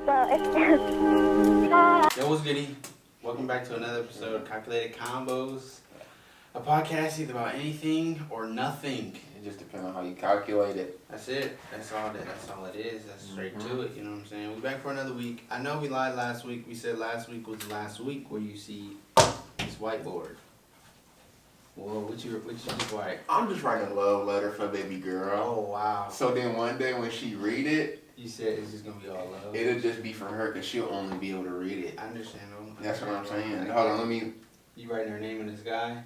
Yo, what's goody? Welcome back to another episode of Calculated Combos, a podcast either about anything or nothing. It just depends on how you calculate it. That's it. That's all it is. That's straight to it. You know what I'm saying? We're back for another week. I know we lied last week. We said last week was the last week where you see this whiteboard. Well, what you just write? I'm just writing a love letter for baby girl. Oh wow. So then one day when she read it, You said it's just gonna be all love. it'll just be for her because she'll only be able to read it. I understand. That's what I'm saying. Hold on, let me. You writing her name in this guy?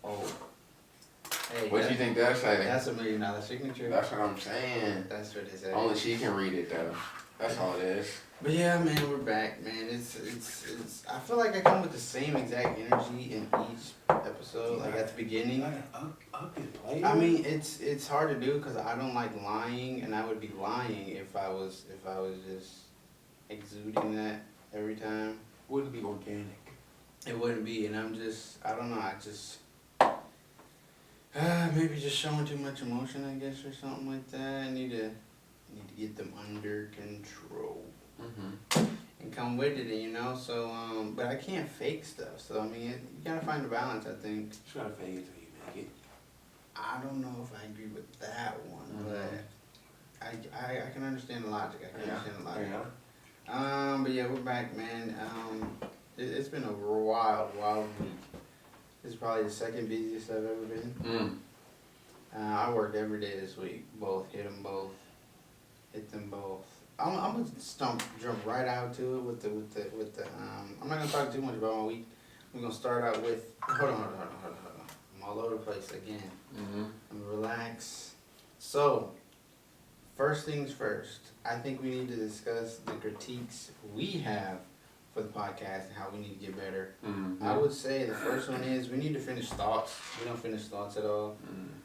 Oh. Hey. What you think that say? That's $1 million signature. That's what I'm saying. That's what it says. Only she can read it though. That's all it is. But yeah, man, we're back, man. It's. I feel like I come with the same exact energy in each episode, like at the beginning. I mean, it's hard to do because I don't like lying, and I would be lying if I was just exuding that every time. Wouldn't be organic. It wouldn't be, and I don't know. I just maybe just showing too much emotion, I guess, or something like that. I need to get them under control. And come with it, you know. So, but I can't fake stuff. So I mean, you gotta find a balance. I think. You gotta fake it till you make it. I don't know if I agree with that one, but I can understand the logic. Understand the logic. Yeah. But yeah, we're back, man. It's been a wild week. This is probably the second busiest I've ever been. I worked every day this week. Hit them both. I'm gonna jump right out to it with the. I'm not gonna talk too much about my week. We're gonna start out with. Hold on. I'm all over the place again. I'm gonna relax. So, first things first. I think we need to discuss the critiques we have for the podcast and how we need to get better. I would say the first one is we need to finish thoughts. We don't finish thoughts at all.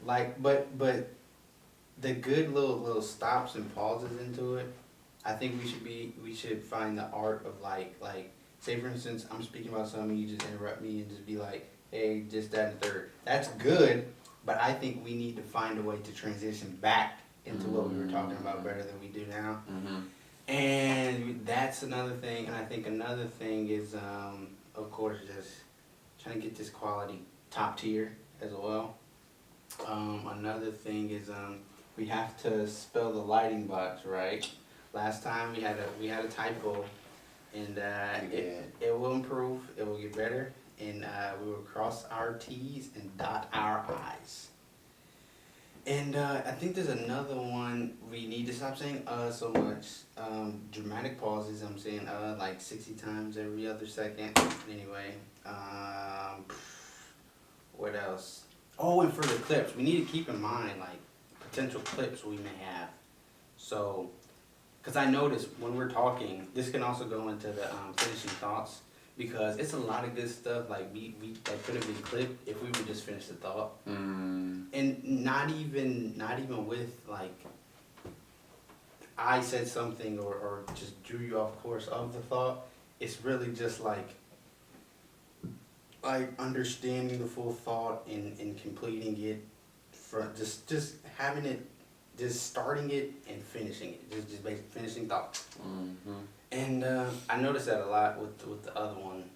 But the good little stops and pauses into it. I think we should find the art of like say for instance I'm speaking about something, you just interrupt me and just be like, hey, just that and third. That's good, but I think we need to find a way to transition back into what we were talking about better than we do now. And that's another thing. And I think another thing is of course just trying to get this quality top tier as well. Another thing is we have to spell the lighting box right. Last time we had a typo, and it will improve. It will get better, and we will cross our T's and dot our I's. And I think there's another one we need to stop saying so much. Dramatic pauses. I'm saying like 60 times every other second. Anyway, what else? Oh, and for the clips, we need to keep in mind like potential clips we may have. So. Because I noticed when we're talking, this can also go into the finishing thoughts, because it's a lot of good stuff like we that could have been clipped if we would just finish the thought, and not even with like I said something or just drew you off course of the thought. It's really just like understanding the full thought and completing it, for just having it. Just starting it and finishing it, just basically finishing thoughts. And I noticed that a lot with the other one.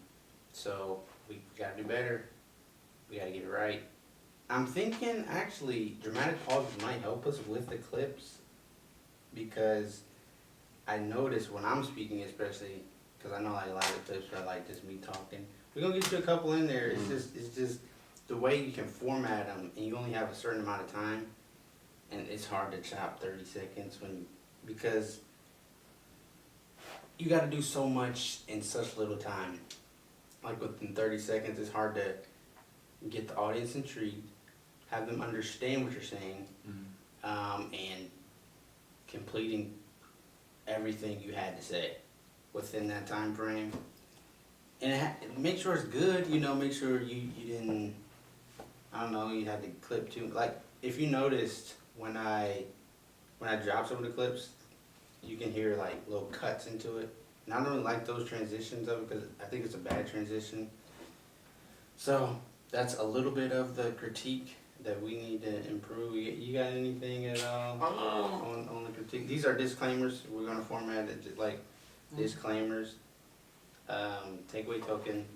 So we gotta do better. We gotta get it right. I'm thinking actually dramatic pauses might help us with the clips, because I notice when I'm speaking, especially because I know like a lot of the clips are like just me talking. We're gonna get you a couple in there. It's just the way you can format them, and you only have a certain amount of time. And it's hard to chop 30 seconds because you got to do so much in such little time. Like within 30 seconds, it's hard to get the audience intrigued, have them understand what you're saying, and completing everything you had to say within that time frame. And make sure it's good, make sure you didn't, I don't know, you had to clip too. Like, if you noticed, when I drop some of the clips, you can hear like little cuts into it. And I don't really like those transitions of it because I think it's a bad transition. So that's a little bit of the critique that we need to improve? You got anything at all Um, on the critique? These are disclaimers. We're gonna format it like disclaimers, takeaway token,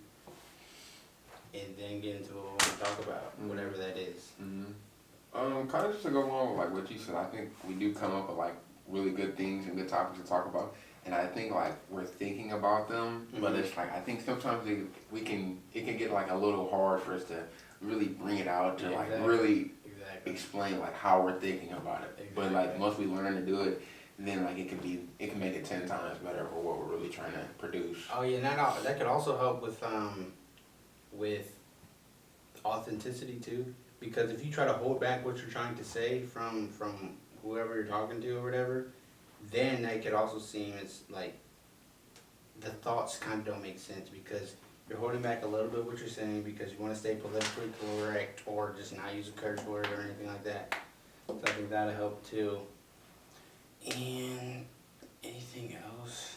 and then get into what we want to talk about, whatever that is. kind of just to go along with like what you said, I think we do come up with like really good things and good topics to talk about, and I think like we're thinking about them, but it's like I think sometimes it can get like a little hard for us to really bring it out to like really explain like how we're thinking about it. But like once we learn to do it, then like it can make it 10 times better for what we're really trying to produce. Oh yeah, that could also help with authenticity too. Because if you try to hold back what you're trying to say from whoever you're talking to or whatever, then that could also seem as like the thoughts kind of don't make sense because you're holding back a little bit what you're saying because you want to stay politically correct or just not use a curse word or anything like that. So I think that'll help too. And anything else?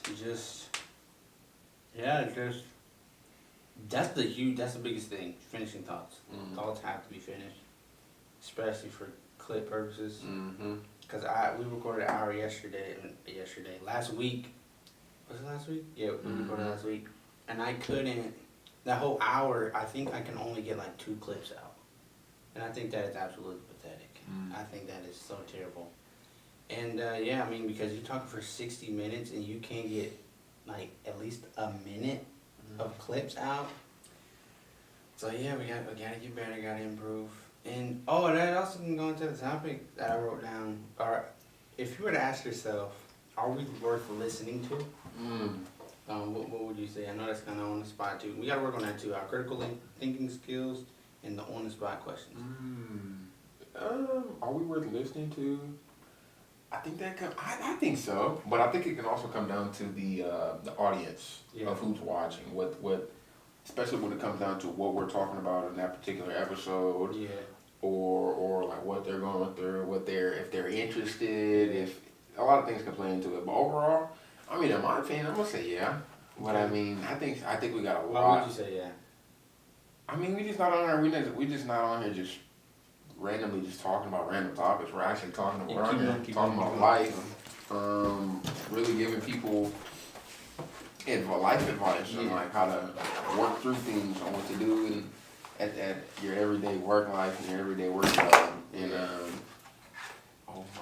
That's the biggest thing. Finishing thoughts. Thoughts have to be finished, especially for clip purposes. Cause we recorded an hour last week. Was it last week? Yeah, we recorded last week, and I couldn't. That whole hour, I think I can only get like 2 clips out, and I think that is absolutely pathetic. I think that is so terrible. And yeah, I mean because you're talking for 60 minutes and you can't get like at least a minute of clips out. So yeah, we gotta get better, gotta improve. And that also can go into the topic that I wrote down. If you were to ask yourself, are we worth listening to? What would you say? I know that's kind of on the spot too. We gotta work on that too. Our critical thinking skills and the on the spot questions. Are we worth listening to? I think I think so, but I think it can also come down to the audience of who's watching. What, especially when it comes down to what we're talking about in that particular episode. Yeah. Or like what they're going through, if they're interested, if a lot of things can play into it. But overall, I mean, in my opinion, I'm gonna say yeah. But I mean, I think we got a lot. Why would you say yeah? I mean, we just not on here. We just not on here just randomly just talking about random topics. We're actually talking about life, really giving people life advice on like how to work through things, on what to do and at your everyday work life and your everyday work job. And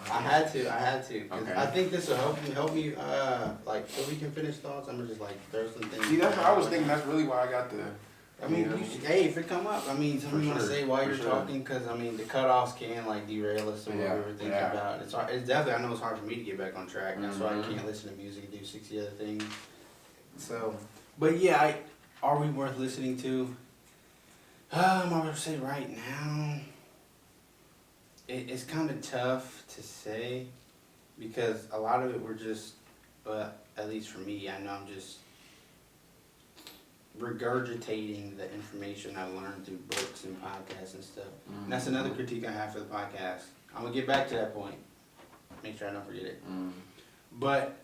I had to. Cause okay. I think this will help me. Like so we can finish thoughts. I'm gonna just like throw some things. See, that's what I was thinking. That's really why I got the. I mean, hey, if it come up, I mean, something you want to say while you're talking, because I mean, the cutoffs can like derail us from what we were thinking about. It's definitely, I know it's hard for me to get back on track. That's why I can't listen to music and do 60 other things. So, but yeah, are we worth listening to? I would say right now, it's kind of tough to say because a lot of it we're just, at least for me, I know I'm just regurgitating the information I learned through books and podcasts and stuff. And that's another critique I have for the podcast. I'm gonna get back to that point. Make sure I don't forget it. But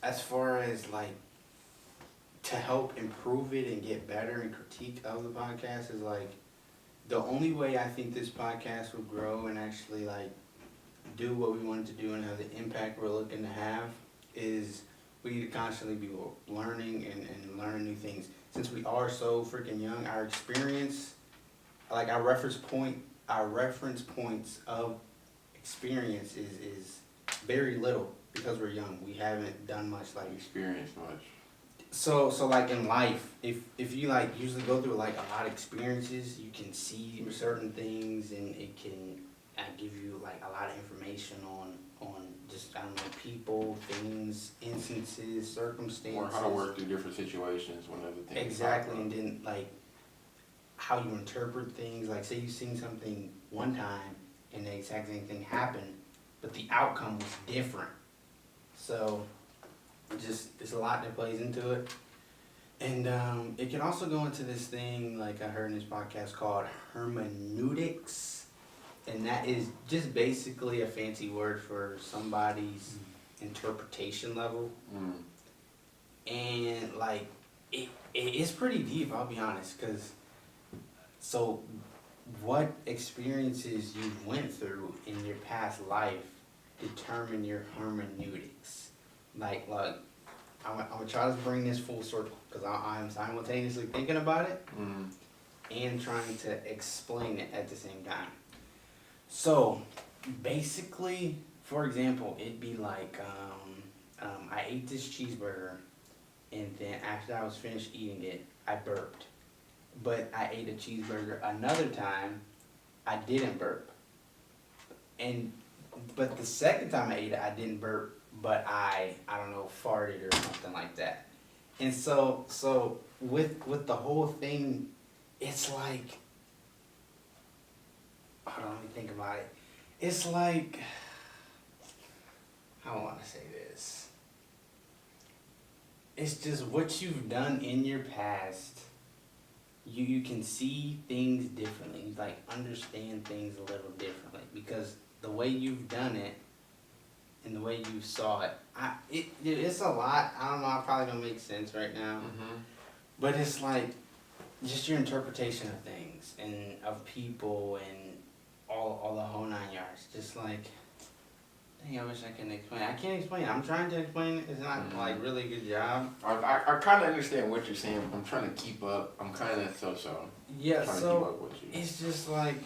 as far as like to help improve it and get better and critique of the podcast is like the only way I think this podcast will grow and actually like do what we want it to do and have the impact we're looking to have is we need to constantly be learning and learning new things. Since we are so freaking young, our experience, like our reference points of experience is very little because we're young. We haven't done much like experienced much. So like in life, if you like usually go through like a lot of experiences, you can see certain things and it can give you like a lot of information on just, I don't know, people, things, instances, circumstances. Or how to work through different situations when other things exactly, and then like how you interpret things. Like say you've seen something one time and the exact same thing happened, but the outcome was different. So there's a lot that plays into it. And it can also go into this thing like I heard in this podcast called hermeneutics. And that is just basically a fancy word for somebody's interpretation level. And like it's pretty deep, I'll be honest, because so what experiences you went through in your past life determine your hermeneutics. Like I'm gonna try to bring this full circle because I'm simultaneously thinking about it and trying to explain it at the same time. So basically, for example, it'd be like I ate this cheeseburger, and then after I was finished eating it, I burped. But I ate a cheeseburger another time, I didn't burp. And but the second time I ate it, I didn't burp, but I don't know, farted or something like that. And so with the whole thing, it's like, hold on, let me think about it. It's like, how do I want to say this? It's just what you've done in your past. You can see things differently. You like understand things a little differently because the way you've done it and the way you saw it, it's a lot. I don't know. I probably don't make sense right now, but it's like just your interpretation of things and of people and all the whole nine yards. Just like, dang, I wish I could explain. I can't explain it. I'm trying to explain it. It's not like really a good job. I kind of understand what you're saying. I'm trying to keep up. I'm kind of so. Yeah, trying to so keep up with you. it's just like,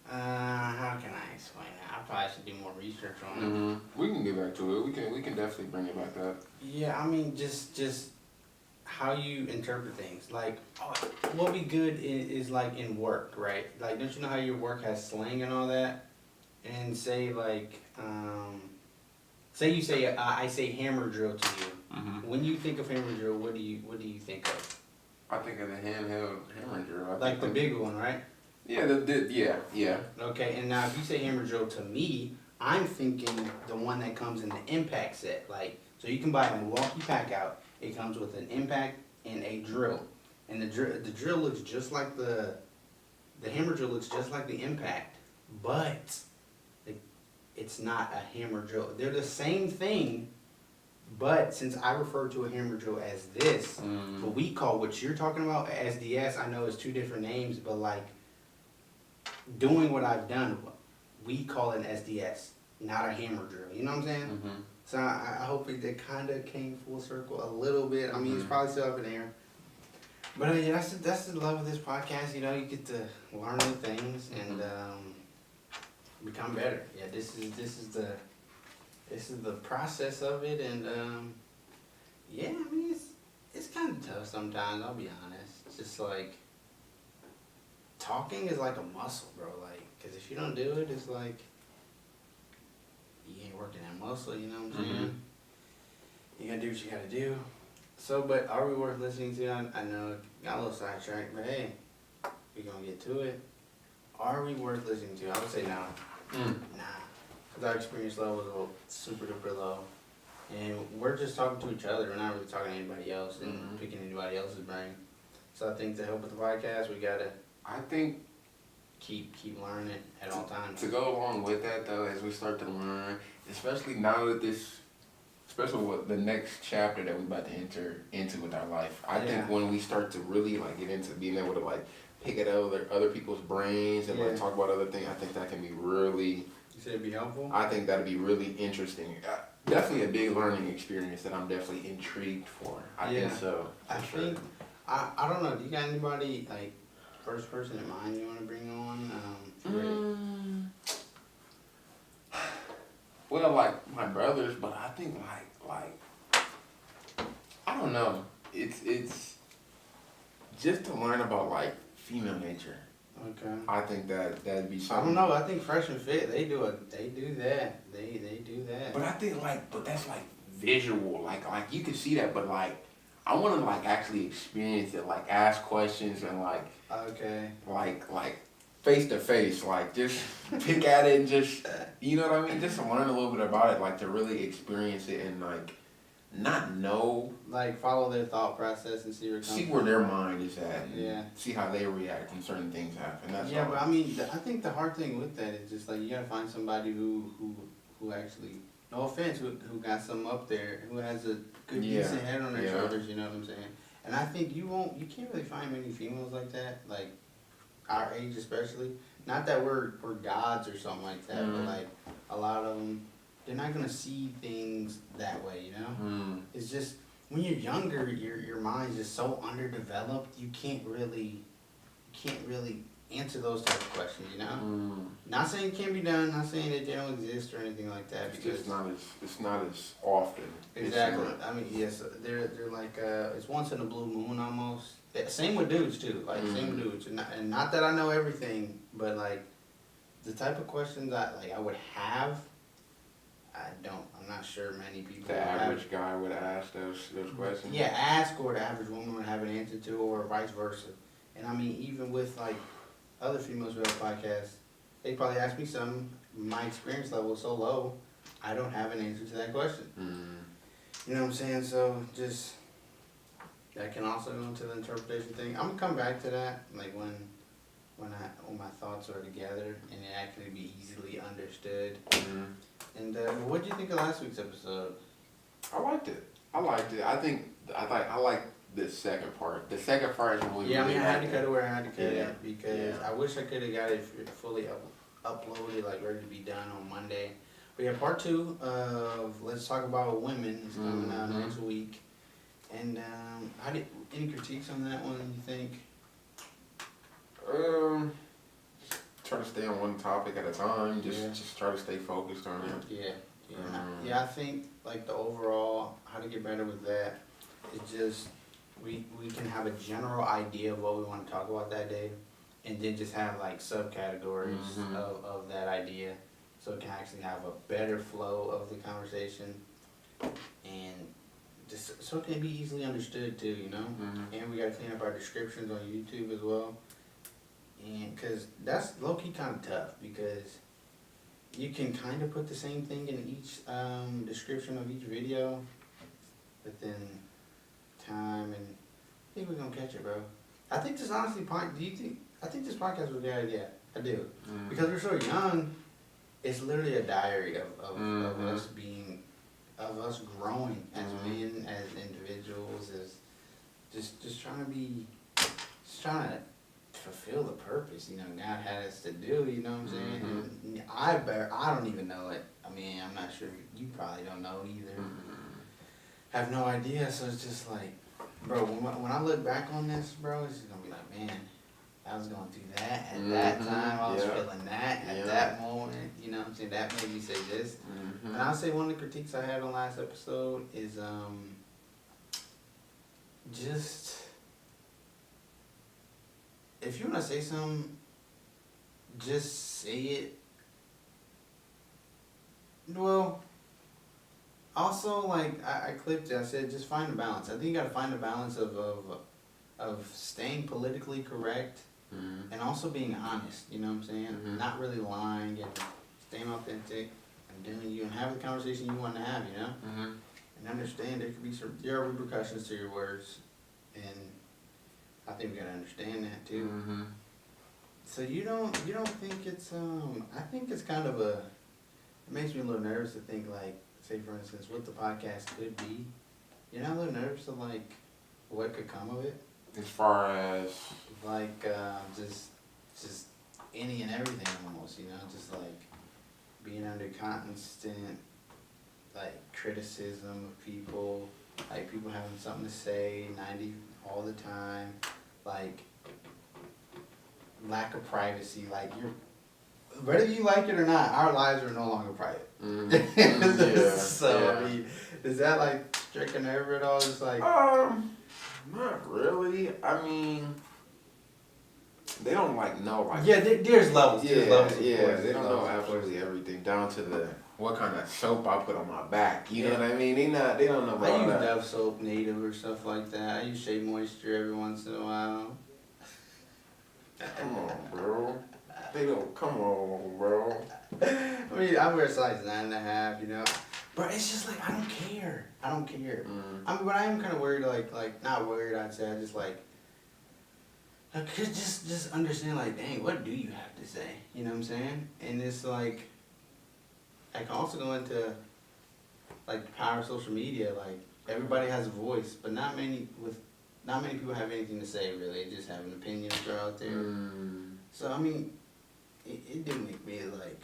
how can I explain it? I probably should do more research on it. We can get back to it. We can definitely bring it back up. Yeah, I mean, just how you interpret things. Like, what would be good is like in work, right? Like, don't you know how your work has slang and all that? And say like, say you say I say hammer drill to you. When you think of hammer drill, what do you think of? I think of the handheld hammer drill. Like the big one, right? Yeah, yeah. Okay, and now if you say hammer drill to me, I'm thinking the one that comes in the impact set. Like, so you can buy a Milwaukee pack out. It comes with an impact and a drill, and the drill looks just like the hammer drill looks just like the impact, but it's not a hammer drill. They're the same thing, but since I refer to a hammer drill as this, but we call what you're talking about SDS, I know it's two different names, but like doing what I've done, we call it an SDS, not a hammer drill. You know what I'm saying? So I hope it kind of came full circle a little bit. I mean, it's probably still up in the air. But yeah, that's the love of this podcast. You know, you get to learn new things and become better. Yeah, this is the process of it, and yeah, I mean it's kind of tough sometimes. I'll be honest. It's just like talking is like a muscle, bro. Like, cause if you don't do it, it's like you ain't working that muscle. You know what I'm saying? You gotta do what you gotta do. So, but are we worth listening to? I know got a little sidetracked, but hey, we gonna get to it. Are we worth listening to? I would say no. Nah, because our experience level is super duper low, and we're just talking to each other. We're not really talking to anybody else and picking anybody else's brain. So I think to help with the podcast, we gotta. I think keep learning at all times. To go along with that though, as we start to learn, especially now that especially with the next chapter that we're about to enter into with our life, I think when we start to really like get into being able to like pick at other people's brains and like talk about other things, I think that can be really. You said it'd be helpful? I think that'd be really interesting. Definitely a big learning experience that I'm definitely intrigued for. I think so. I think, I don't know, do you got anybody, like, first person in mind you want to bring on? Well, like, my brothers, but I think, like, I don't know. It's just to learn about, like, female nature. Okay. I think that'd be something. I don't know. I think Fresh and Fit, they do that. They do that. But I think but that's like visual. Like you can see that, but like I want to like actually experience it. Like ask questions and like. Okay. Like face to face. Like just pick at it and just you know what I mean. Just to learn a little bit about it. Like to really experience it and like not know. Like follow their thought process and see where their mind is at. And see how they react when certain things happen. That's all. But I mean, I think the hard thing with that is just like you gotta find somebody who actually, no offense, who got something up there, who has a good decent head on their shoulders. You know what I'm saying? And I think you can't really find many females like that. Like our age especially, not that we're gods or something like that, but like a lot of them, they're not gonna see things that way, you know. It's just when you're younger, your mind's just so underdeveloped. You can't really answer those type of questions, you know. Not saying it can't be done. Not saying that they don't exist or anything like that. It's Because just not as it's not as often. exactly. I mean, yes, they're like it's once in a blue moon almost. Same with dudes too. Like same with dudes, and not that I know everything, but like the type of questions I would have, I'm not sure many people. The average guy would ask those questions. Yeah, ask, or the average woman would have an answer to, or vice versa. And I mean, even with like other females who have podcasts, they probably ask me something. My experience level is so low, I don't have an answer to that question. You know what I'm saying? So just that can also go into the interpretation thing. I'm gonna come back to that, like when my thoughts are together and it actually be easily understood. And what did you think of last week's episode? I liked it. I like the second part. The second part is really. Yeah, I mean, I had to cut it where I had to cut Yeah. it because I wish I could have got it fully uploaded, like ready to be done on Monday. We have part 2 of Let's Talk About Women. It's coming out next week. And any critiques on that one? You think? Try to stay on one topic at a time. Just try to stay focused on it. Yeah. I think like the overall how to get better with that is just we can have a general idea of what we want to talk about that day, and then just have like subcategories of that idea, so it can actually have a better flow of the conversation, and just so it can be easily understood too, you know. And we got to clean up our descriptions on YouTube as well. And because that's low-key kind of tough, because you can kind of put the same thing in each description of each video, but then time, and I think we're going to catch it, bro. I think this honestly, I think this podcast was a good idea. I do. Because we're so young, it's literally a diary of us us growing as men, as individuals, as just trying to fulfill the purpose, you know, God had us to do, you know what I'm saying? And I don't even know it. I mean, I'm not sure, you probably don't know either. Have no idea, so it's just like, bro, when I look back on this, bro, it's just gonna be like, man, I was going through that at that time, I was feeling that at that moment, you know what I'm saying? That made me say this. And I'll say one of the critiques I had on last episode is just, if you want to say something, just say it. Well, also, like, I clipped it, I said, just find a balance. I think you got to find a balance of staying politically correct and also being honest, you know what I'm saying? Not really lying, and staying authentic and doing you and having the conversation you want to have, you know? And understand there are repercussions to your words, and I think we gotta understand that too. So you don't think it's I think it's kind of it makes me a little nervous to think, like, say for instance what the podcast could be. You're not a little nervous of like what could come of it? As far as like just any and everything almost, you know, just like being under constant like criticism of people, like people having something to say 90 all the time, like lack of privacy, like whether you like it or not, our lives are no longer private. I mean, is that like strike a nerve at all? It's like not really. I mean, they don't like know like there's levels. Yeah, there's levels, they don't know absolutely everything down to the what kind of soap I put on my back. You know what I mean? They don't know about I use that. Dove soap, Native or stuff like that. I use Shea Moisture every once in a while. Come on, bro. They don't. Come on, bro. I mean, I wear size 9.5, you know. But it's just like I don't care. I mean, but I am kind of worried. Like not worried. I'd say I just like. I could just understand, like, dang, what do you have to say? You know what I'm saying? And it's like, I can also go into, like, the power of social media. Like, everybody has a voice, but not many people have anything to say, really. They just have an opinion to throw out there. So I mean, it did make me like,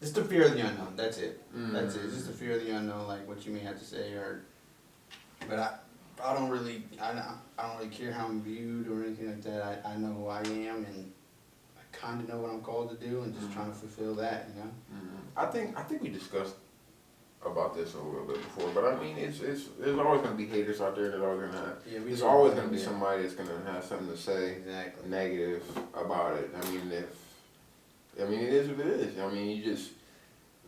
it's the fear of the unknown. That's it. That's it. It's just the fear of the unknown, like what you may have to say, or. But I don't really care how I'm viewed or anything like that. I know who I am, and I kind of know what I'm called to do, and just trying to fulfill that, you know. I think we discussed about this a little bit before, but I mean, it's there's always gonna be haters out there. There's always gonna have. Yeah, There's always gonna be somebody that's gonna have something to say Exactly. negative about it. I mean, it is what it is. I mean, you just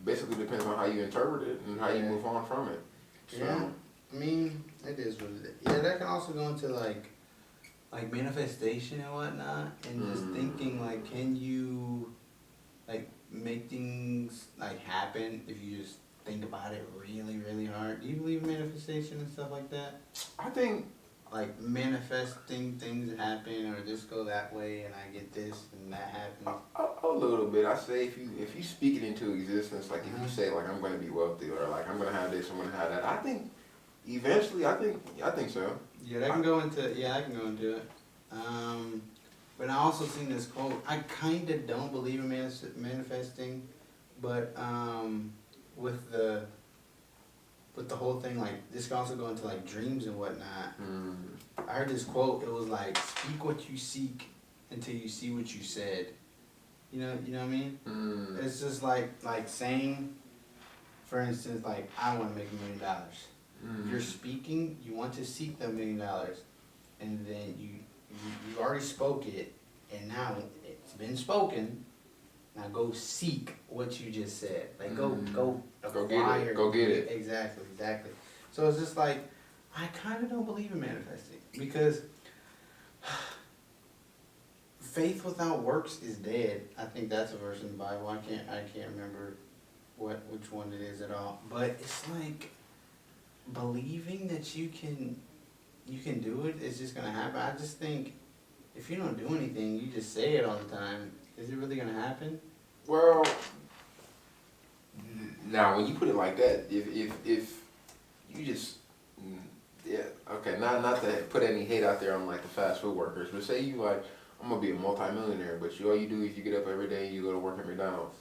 basically depends on how you interpret it and how you move on from it. So, Yeah. I mean, it is what it is. Yeah, that can also go into like manifestation and whatnot, and just thinking like, can you like make things like happen if you just think about it really, really hard? Do you believe in manifestation and stuff like that? I think Like manifesting things happen, or this go that way, and I get this and that happens. a little bit. I say if you speak it into existence, like if you say like I'm gonna be wealthy or like I'm gonna have this, I'm gonna have that. I think eventually, I think so. Yeah, that can go into it. But I also seen this quote. I kind of don't believe in manifesting, but with the whole thing, like this can also go into like dreams and whatnot. I heard this quote. It was like, "Speak what you seek until you see what you said." You know what I mean? It's just like saying, for instance, like I want to make $1 million. You're speaking. You want to seek that $1 million, and then you already spoke it, and now it's been spoken. Now go seek what you just said. Like go acquire. Go get it. Exactly. So it's just like, I kind of don't believe in manifesting, because faith without works is dead. I think that's a verse in the Bible. I can't remember which one it is at all. But it's like believing that you can do it is just gonna happen. I just think if you don't do anything, you just say it all the time. Is it really gonna happen? Well, now when you put it like that, if you just not to put any hate out there on like the fast food workers, but say you like, I'm gonna be a multi-millionaire, but all you do is you get up every day and you go to work at McDonald's.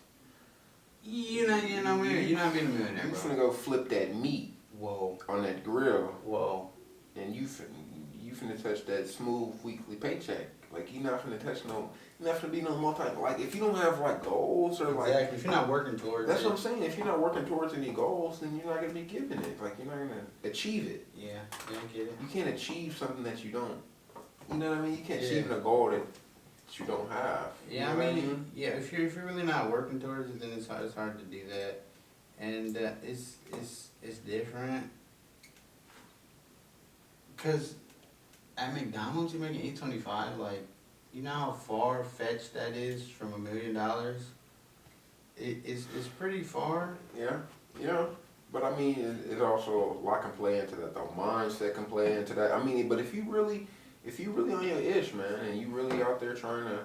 You're not being a millionaire. You're Bro. finna go flip that meat. Whoa. On that grill. Whoa. And you finna touch that smooth weekly paycheck. Like you're not finna be no like if you don't have like goals or like exactly. If you're not working towards that's what I'm saying. If you're not working towards any goals, then you're not gonna be given it. Like you're not gonna achieve it. Yeah, I get it. You can't achieve something that you don't. You know what I mean? You can't achieve a goal that you don't have. Yeah, you know I mean, yeah. If you're really not working towards it, then it's hard to do that, and it's different. Cause at McDonald's you're making $8.25. Like, you know how far fetched that is from $1 million. It's pretty far. Yeah. But I mean, it's also a lot can play into that. The mindset can play into that. I mean, but if you really on your ish, man, and you really out there trying to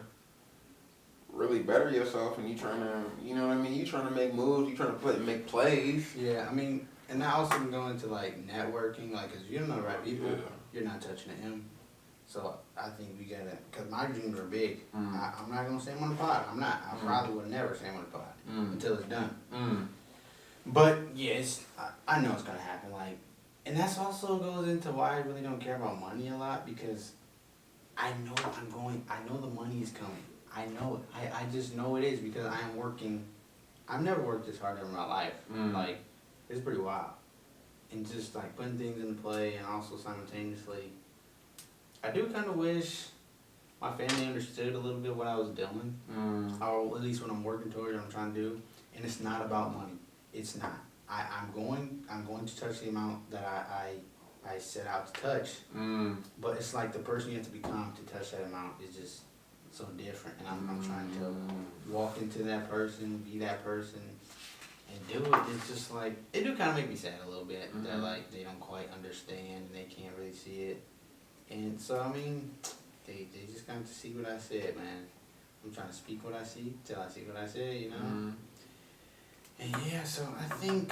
really better yourself, and you trying to, you know what I mean, you trying to make moves, you trying to make plays. Yeah, I mean, and that also can go into like networking, like, cause you don't know the right people, you're not touching him. So I think we gotta, cause my dreams are big. I'm not gonna say them on the pod. I'm not. I probably would never say them on the pod until it's done. But yes, I know it's gonna happen. Like, and that's also goes into why I really don't care about money a lot, because I know the money is coming. I know it. I just know it is, because I am working. I've never worked this hard in my life. Like, it's pretty wild. And just like putting things into play, and also simultaneously, I do kind of wish my family understood a little bit what I was doing, or at least what I'm working towards, what I'm trying to do. And it's not about money. It's not. I'm going to touch the amount that I set out to touch. But it's like the person you have to become to touch that amount is just so different. And I'm trying to walk into that person, be that person, and do it. It's just like, it do kind of make me sad a little bit that like they don't quite understand and they can't really see it. And so I mean, they just got to see what I said, man. I'm trying to speak what I see till I see what I say, you know. And yeah, so I think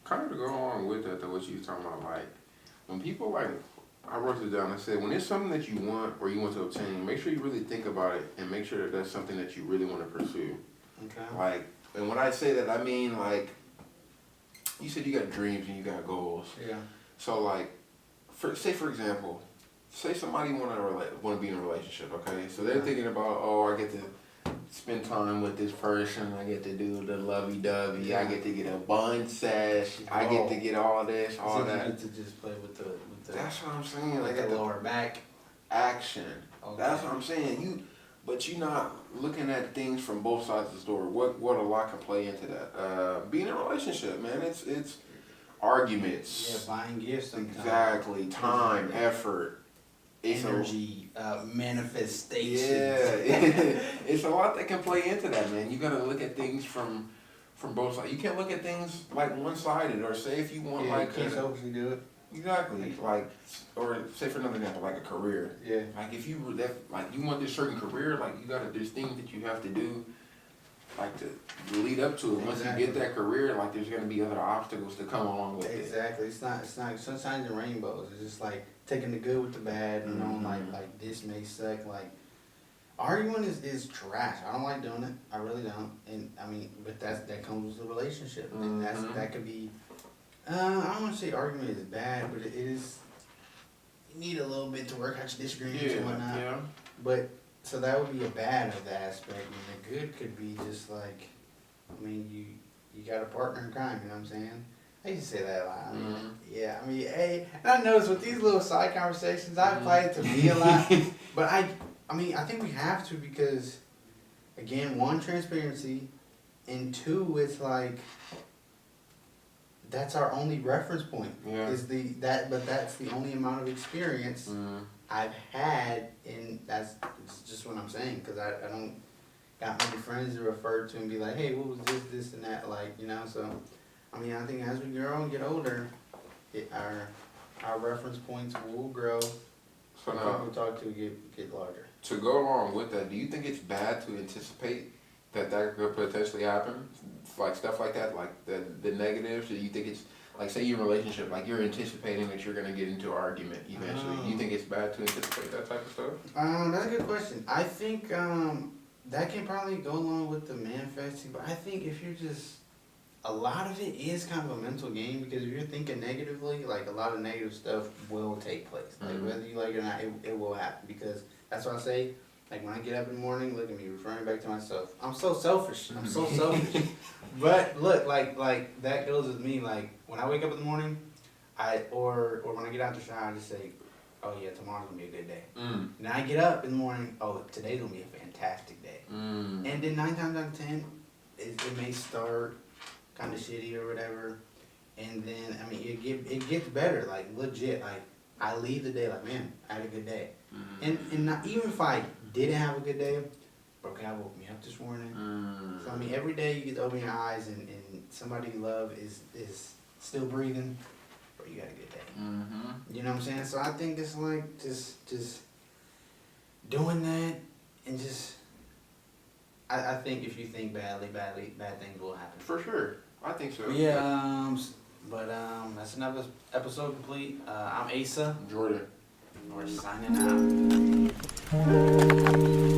kind of to go along with that, though, what you was talking about, like when people like I wrote it down. I said, when it's something that you want or you want to obtain, make sure you really think about it and make sure that that's something that you really want to pursue. Okay. Like, and when I say that, I mean, like, you said you got dreams and you got goals. Yeah. So, like, for example, say somebody want to be in a relationship, okay? So they're thinking about, oh, I get to spend time with this person. I get to do the lovey-dovey. Yeah. I get to get a bun sesh. I get to get all this, all so that. You get to just play with the That's what I'm saying. like the lower back action. Okay. That's what I'm saying. But you're not looking at things from both sides of the story. What a lot can play into that. Being in a relationship, man, it's arguments. Yeah, buying gifts sometimes. Exactly. Time, effort. It's energy, manifestation. Yeah, it's a lot that can play into that, man. You gotta look at things from both sides. You can't look at things like one-sided. Or say if you want You can't selfishly do it. Exactly. Like, or say for another example, like a career. Yeah. Like if you were like you want this certain career, like there's things that you have to do, like to lead up to it. Once you get that career, like there's gonna be other obstacles to come along with it. Exactly. It's not sunshine and rainbows. It's just like taking the good with the bad, you know, like this may suck. Like arguing is trash. I don't like doing it. I really don't. And I mean, but that comes with a relationship. And that could be I don't want to say argument is bad, but it is. You need a little bit to work out your disagreements and whatnot. Yeah. But so that would be a bad of the aspect, and the good could be just like, I mean, you got a partner in crime. You know what I'm saying? I used to say that a lot. I mean, yeah. I mean, hey, and I noticed with these little side conversations, I apply it to me a lot. But I mean, I think we have to because, again, one, transparency, and two, it's like. That's our only reference point. Yeah. But that's the only amount of experience I've had, and it's just what I'm saying. Because I don't got many friends to refer to and be like, hey, what was this, and that, like, you know. So, I mean, I think as we grow and get older, our reference points will grow. So now, people we talk to get larger. To go along with that, do you think it's bad to anticipate that could potentially happen? Like stuff like that, like the negatives? Do you think it's, like say you're in a relationship, like you're anticipating that you're going to get into an argument eventually. Do you think it's bad to anticipate that type of stuff? That's a good question. I think that can probably go along with the manifesting, but I think if you're just, a lot of it is kind of a mental game because if you're thinking negatively, like a lot of negative stuff will take place. Like whether you like it or not, it will happen because that's what I say. Like when I get up in the morning, look at me, referring back to myself. I'm so selfish. I'm so selfish. But look, like that goes with me. Like when I wake up in the morning, or when I get out the shower, I just say, "Oh yeah, tomorrow's gonna be a good day." Now I get up in the morning. Oh, today's gonna be a fantastic day. And then 9 times out of 10, it may start kind of shitty or whatever, and then I mean it gets better. Like legit. Like I leave the day like, man, I had a good day. And not, even if I didn't have a good day, bro, God woke me up this morning. So I mean, every day you get to open your eyes and somebody you love is still breathing, bro, you got a good day. You know what I'm saying? So I think it's like just doing that and just I think if you think badly, bad things will happen. For sure, I think so. Yeah. But that's another episode complete. I'm Asa. Jordan. We're signing out.